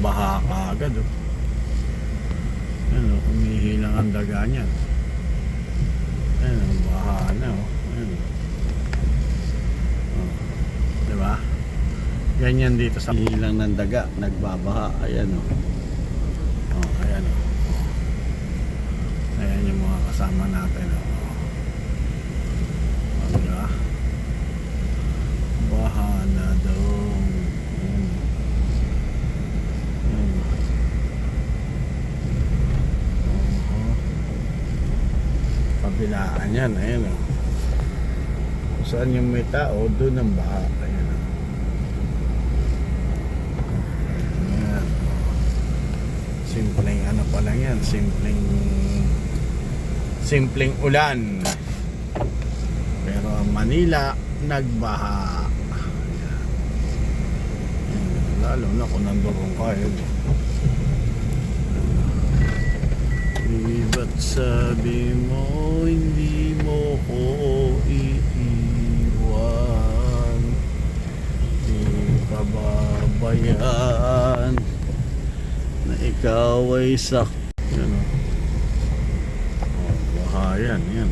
baha ka agad oh. Ano, umihilang ang daga niyan. Ano, baha na oh. Ano. Oh. Diba? Ganyan dito sa hilang ng daga, nagbabaha. Ayan oh. Oh, ayan oh. Ayan yung mga kasama natin oh. Oh, diba? Baha na daw. Kabilaan yan, ayan o. Kung saan yung may tao, doon ang baha. Ayan o. Ayan. Simpleng ano pa lang yan, simpleng ulan. Pero ang Manila, nagbaha. Ayan. Ayan. Lalo na kung nandurong kayo. Ba't sabi mo hindi mo ko iiwan, di pababayaan na ikaw ay sak. Yan o. Oh, baha yan, yan.